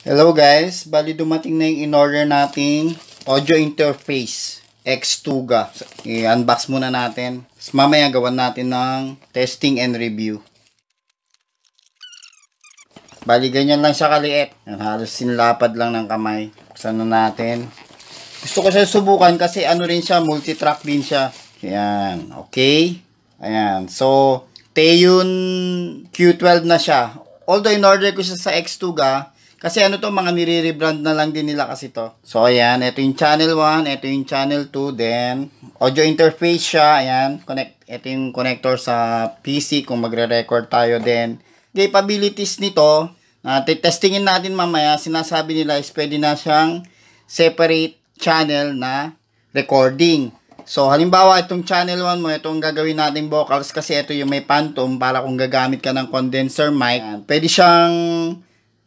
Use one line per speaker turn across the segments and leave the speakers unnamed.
Hello guys, bali dumating na yung in-order nating audio interface X2Ga. I-unbox muna natin. Tapos mamaya gawan natin ng testing and review. Bali ganyan lang siya kaliit. Halos sinlapad lang ng kamay. Buksan na natin. Gusto ko siya subukan kasi ano rin siya, multi-track din siya. Ayan, okay. Ayan, so Teon Q12 na siya. Although in-order ko siya sa X2Ga, kasi ano to, mga nire-rebrand na lang din nila kasi to. So ayan, ito yung channel 1, ito yung channel 2, then audio interface siya, ayan, ito yung connector sa PC kung magre-record tayo. Then capabilities nito, testingin natin mamaya, sinasabi nila is pwede na siyang separate channel na recording. So halimbawa itong channel 1 mo, itong gagawin natin vocals kasi ito yung may phantom para kung gagamit ka ng condenser mic. Ayan, pwede siyang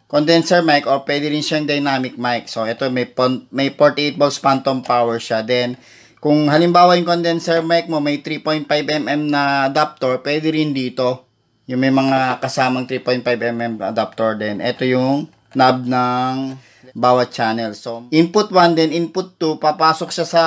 condenser mic or pwede rin siyang dynamic mic. So ito may 48 volts phantom power siya. Then kung halimbawa yung condenser mic mo may 3.5mm na adapter, pwede rin dito. Yung may mga kasamang 3.5mm adapter din. Ito yung knob ng bawat channel. So input 1 then input 2, papasok siya sa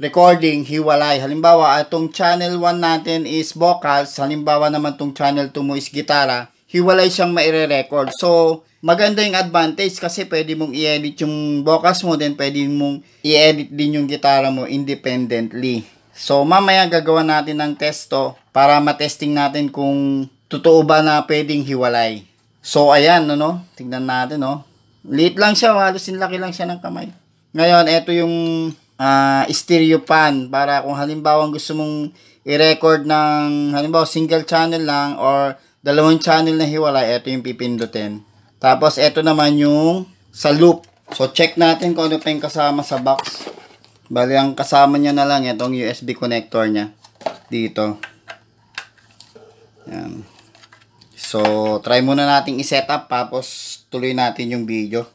recording, hiwalay. Halimbawa, itong channel 1 natin is vocals. Halimbawa naman itong channel 2 mo is gitara. Hiwalay siyang maire-record. So, maganda yung advantage kasi pwede mong i-edit yung vocals mo, then pwede mong i-edit din yung gitara mo independently. So, mamaya gagawa natin ng testo para matesting natin kung totoo ba na pwedeng hiwalay. So, ayan, no? Tignan natin, no? Liit lang siya, halos sinlaki lang siya ng kamay. Ngayon, ito yung stereo pan para kung halimbawa gusto mong i-record ng halimbawa single channel lang or dalawang channel na hiwalay, ito yung pipindutin. Tapos ito naman yung sa loop. So check natin kung ano pa yung kasama sa box. Bali ang kasama niya na lang itong USB connector niya dito. Yan. So try muna nating i-set up tapos tuloy natin yung video.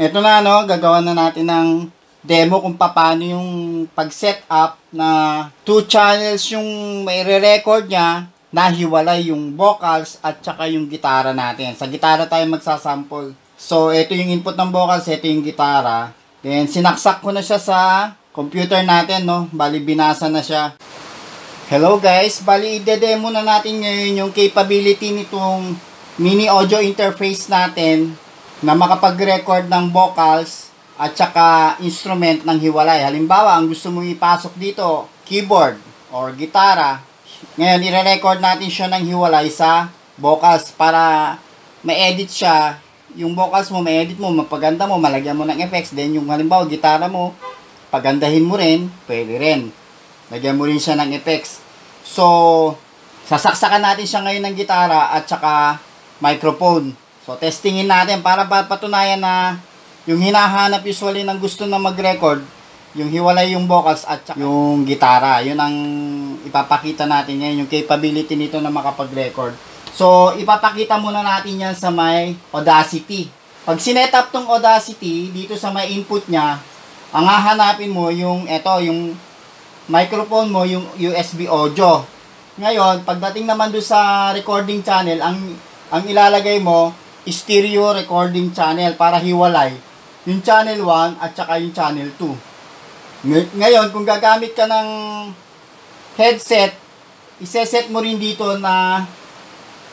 Ito na, no, gagawa na natin ng demo kung paano yung pag-set up na 2 channels yung may re-record niya na hiwalay yung vocals at saka yung gitara natin. Sa gitara tayo magsasample. So, ito yung input ng vocals, ito yung gitara. Then, sinaksak ko na siya sa computer natin, no? Bali, binasa na siya. Hello guys, bali, ide-demo na natin ngayon yung capability nitong mini audio interface natin na makapag-record ng vocals at saka instrument ng hiwalay. Halimbawa, ang gusto mong ipasok dito, keyboard or gitara. Ngayon, i-record natin siya ng hiwalay sa vocals para ma-edit siya. Yung vocals mo, ma-edit mo, mapaganda mo, malagyan mo ng effects. Then, yung halimbawa, gitara mo, pagandahin mo rin, pwede rin. Lagyan mo rin siya ng effects. So, sasaksakan natin siya ngayon ng gitara at saka microphone. So, testingin natin para patunayan na yung hinahanap usually ng gusto na mag-record, yung hiwalay yung vocals at saka yung gitara. Yun ang ipapakita natin ngayon, yung capability nito na makapag-record. So, ipapakita muna natin yan sa may Audacity. Pag sinet up tong Audacity, dito sa may input niya, ang hahanapin mo yung, yung microphone mo, yung USB audio. Ngayon, pagdating naman doon sa recording channel, ang ilalagay mo, stereo recording channel para hiwalay yung channel 1 at saka yung channel 2. Ngayon, kung gagamit ka ng headset, iseset mo rin dito na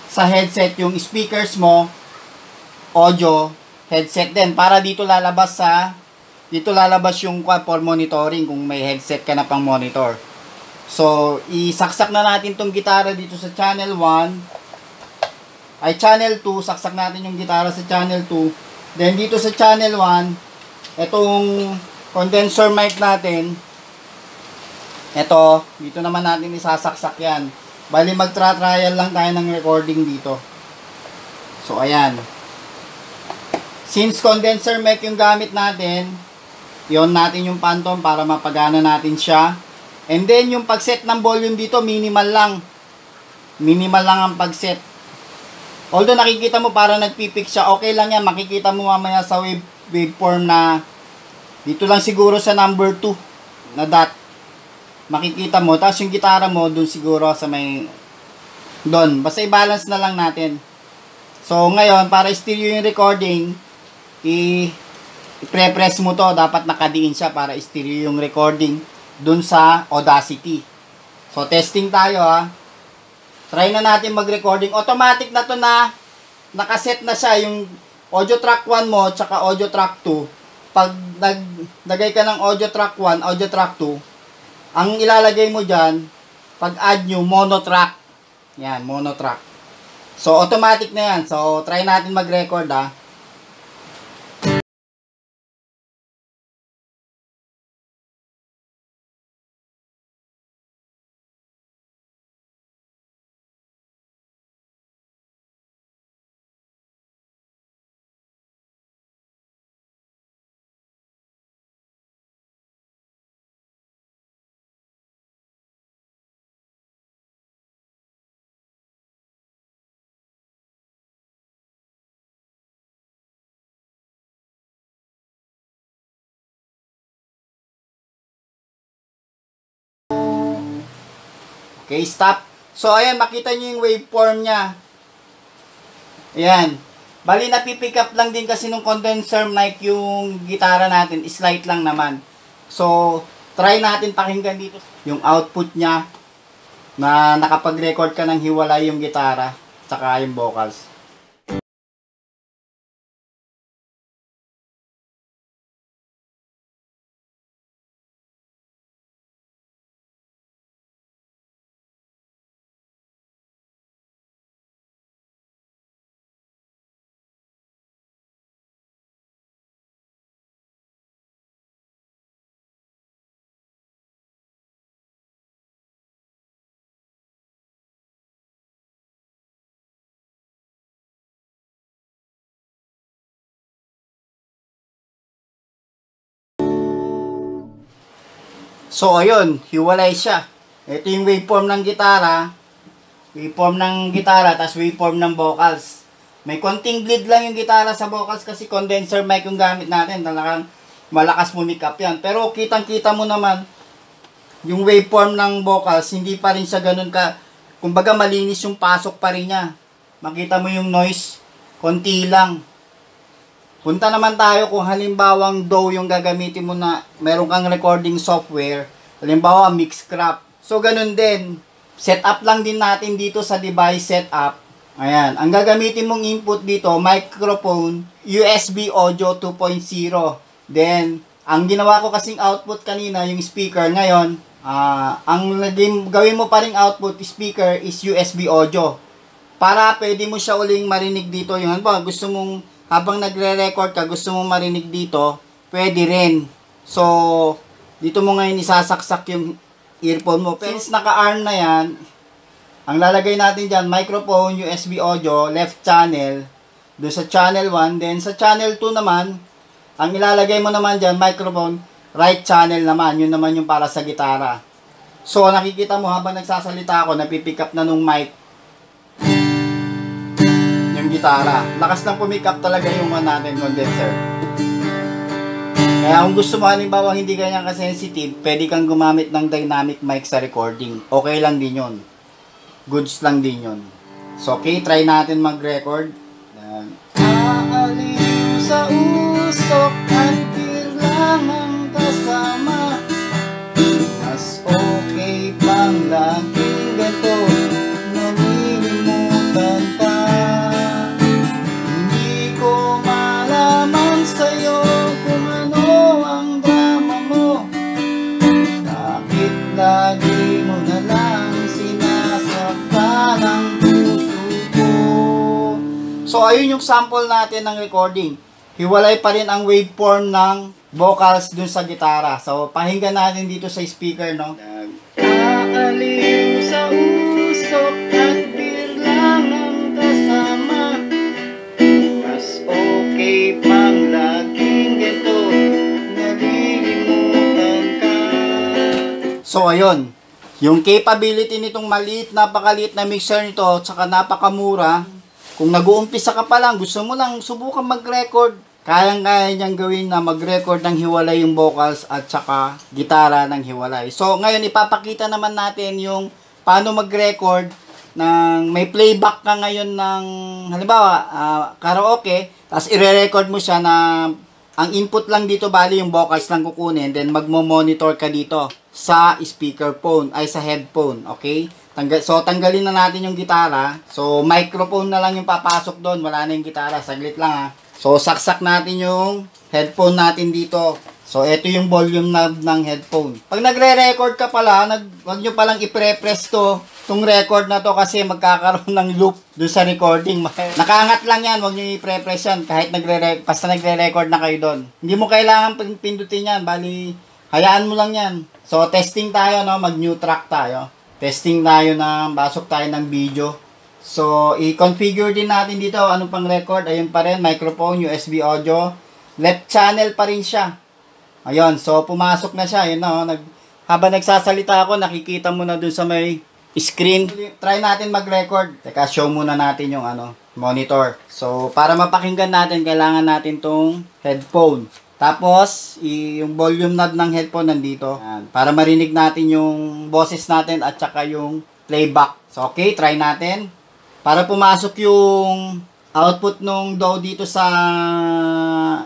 sa headset yung speakers mo, audio, headset din. Para dito lalabas yung for monitoring kung may headset ka na pang monitor. So, isaksak na natin tong gitara dito sa channel 1. Channel 2, saksak natin yung gitara sa channel 2. Then, dito sa channel 1, itong condenser mic natin, dito naman natin isasaksak yan. Bali, magtra-trial lang tayo ng recording dito. So, ayan. Since condenser mic yung gamit natin, i-on natin yung phantom para mapagana natin siya. And then, yung pag-set ng volume dito, minimal lang. Minimal lang ang pag-set. Although nakikita mo para nagpipik siya, okay lang yan. Makikita mo mamaya sa waveform na dito lang siguro sa number 2 na dot. Makikita mo. Tapos yung gitara mo, dun siguro sa may doon. Basta i-balance na lang natin. So, ngayon, para stereo yung recording, i-pre-press mo to. Dapat nakadiin siya para stereo yung recording dun sa Audacity. So, testing tayo ha. Try na natin mag-recording. Automatic na to na nakaset na siya yung audio track 1 mo tsaka audio track 2. Pag naglagay ka ng audio track 1, audio track 2, ang ilalagay mo dyan, pag add nyo, mono track. Yan, mono track. So, automatic na yan. So, try natin mag-record ha. Okay, stop. So, ayan, makita nyo yung waveform niya. Ayan. Bali, napipick up lang din kasi nung condenser mic yung gitara natin. Slight lang naman. So, try natin pakinggan dito yung output niya na nakapag-record ka ng hiwalay yung gitara tsaka yung vocals. So, ayun, hiwalay siya. Ito yung waveform ng gitara, tas waveform ng vocals. May konting bleed lang yung gitara sa vocals kasi condenser mic yung gamit natin. Talagang malakas pumikap yan. Pero kitang-kita mo naman, yung waveform ng vocals, hindi pa rin siya ganun ka, kumbaga malinis yung pasok pa rin niya. Makita mo yung noise, konti lang. Punta naman tayo kung halimbawang DAW yung gagamitin mo na meron kang recording software. Halimbawa, Mixcraft. So, ganun din. Setup lang din natin dito sa device setup. Ayan. Ang gagamitin mong input dito, microphone, USB audio 2.0. Then, ang ginawa ko kasing output kanina, yung speaker. Ngayon, ang gawin mo pa ring output speaker is USB audio. Para pwede mo siya uling marinig dito. Yung ba, gusto mong habang nagre-record ka, gusto mong marinig dito, pwede rin. So, dito mo ngayon isasaksak yung earphone mo. Since naka-arm na yan, ang lalagay natin dyan, microphone, USB audio, left channel, doon sa channel 1. Then sa channel 2 naman, ang ilalagay mo naman dyan, microphone, right channel naman. Yun naman yung para sa gitara. So, nakikita mo habang nagsasalita ako, napipick up na nung mic yung gitara. Lakas ng pumick up talaga yung natin condenser. Kaya kung gusto mo halimbawa hindi ganyan ka-sensitive, pwede kang gumamit ng dynamic mic sa recording. Okay lang din yun. Goods lang din yun. So, okay, try natin mag-record. Aaliw sa usok at bilang ang kasama, mas okay pang laging ganito, nalilimutan ka. Hindi ko malaman sa'yo kung ano ang drama mo, bakit lagi mo na lang sinasaktan ang puso ko. So, ayun yung sample natin ng recording. Hiwalay pa rin ang waveform ng vocals dun sa gitara. So, pakinggan natin dito sa speaker, no? Aaliw sa usok at bilang ang kasama, mas okay pang laging ganito, nalilimutan ka. So, ayun. Yung capability nitong maliit, napakaliit na mixer nito, tsaka napakamura. Kung nag-uumpisa ka pa lang, gusto mo lang subukan mag-record, kayang-kaya niyang gawin na mag-record ng hiwalay yung vocals at saka gitara ng hiwalay. So, ngayon ipapakita naman natin yung paano mag-record may playback ka ngayon ng halimbawa karaoke, tapos ire-record mo siya na ang input lang dito bali yung vocals lang kukunin, then magmo-monitor ka dito sa speakerphone ay sa headphone, okay? So tanggalin na natin yung gitara. So microphone na lang yung papasok doon, wala na yung gitara, saglit lang ha. So saksak natin yung headphone natin dito. So ito yung volume knob ng headphone. Pag nagre-record ka pala, wag nyo palang i-pre-press tong record na to kasi magkakaroon ng loop doon sa recording. Nakaangat lang yan, wag nyo i-pre-press yan kahit basta nagre-record na kayo doon. Hindi mo kailangan pindutin yan, bali hayaan mo lang yan. So testing tayo, no, mag-new track tayo. Testing tayo basok tayo ng video. So i-configure din natin dito anong pang record. Ayun pa rin, microphone, USB audio. Left channel pa rin siya. Ayun, so pumasok na siya. Ayun na, habang nagsasalita ako, nakikita mo na dun sa may screen. Try natin mag-record. Teka, show muna natin yung monitor. So para mapakinggan natin, kailangan natin tong headphone. Tapos, yung volume knob ng headphone nandito. Ayan, para marinig natin yung boses natin at saka yung playback. So, okay, try natin. Para pumasok yung output nung DAW dito sa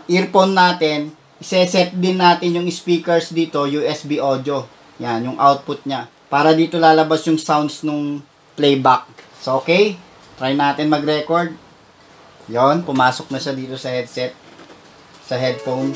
earphone natin, iseset din natin yung speakers dito, USB audio. Yan, yung output niya. Para dito lalabas yung sounds nung playback. So, okay, try natin mag-record. Yon, pumasok na siya dito sa headset. Sa headphone.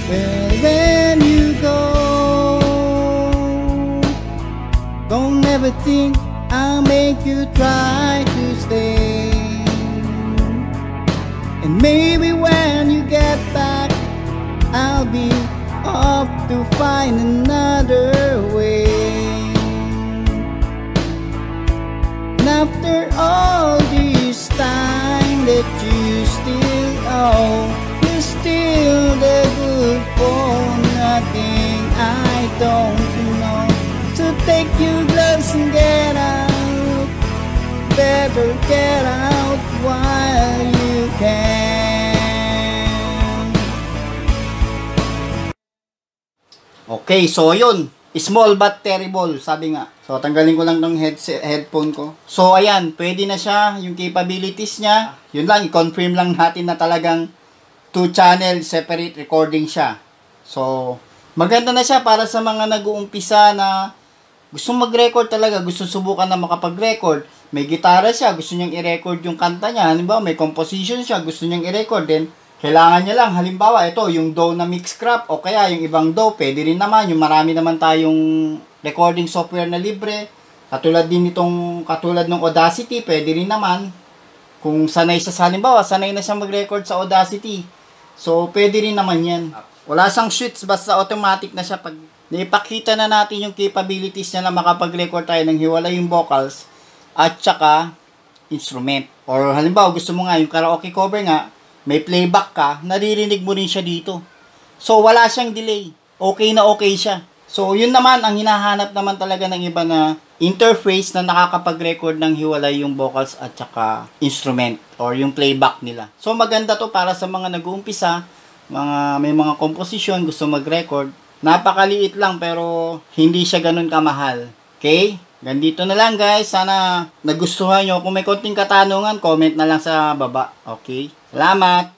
Well, when you go, don't ever think I'll make you try to stay. And maybe when you get back, I'll be off to find another way. And after all this time that you still owe, you're still the good for nothing. I don't know. So take your gloves and get out. Better get out while you can. Okay, so yun. Small but terrible, sabi nga. So tanggalin ko lang ng headphone ko. So ayan, pwede na siya. Yung capabilities niya, yun lang, i-confirm lang natin na talagang 2-channel separate recording siya. So maganda na siya para sa mga nag-uumpisa na gusto mag-record talaga, gusto subukan na makapag-record. May gitara siya, gusto niyang i-record yung kanta niya. Halimbawa, may composition siya, gusto niyang i-record. Then, kailangan niya lang, halimbawa, ito, yung DAW na Mixcraft, o kaya yung ibang DAW, pwede rin naman. Yung marami naman tayong recording software na libre. Katulad ng Audacity, pwede rin naman. Kung sanay siya, halimbawa, sanay na siya mag-record sa Audacity. So, pwede rin naman yan. Wala sang switch, basta automatic na siya pag naipakita na natin yung capabilities niya na makapag-record tayo ng hiwalay yung vocals at saka instrument. Or halimbawa gusto mo nga yung karaoke cover nga, may playback ka, naririnig mo rin siya dito. So wala siyang delay. Okay na okay siya. So yun naman ang hinahanap naman talaga ng iba na interface na nakakapag-record ng hiwalay yung vocals at saka instrument or yung playback nila. So maganda to para sa mga nag-uumpisa, may mga composition, gusto mag-record. Napakaliit lang pero hindi siya ganun kamahal. Okay? Ganito na lang guys. Sana nagustuhan nyo. Kung may konting katanungan, comment na lang sa baba. Okay? Salamat!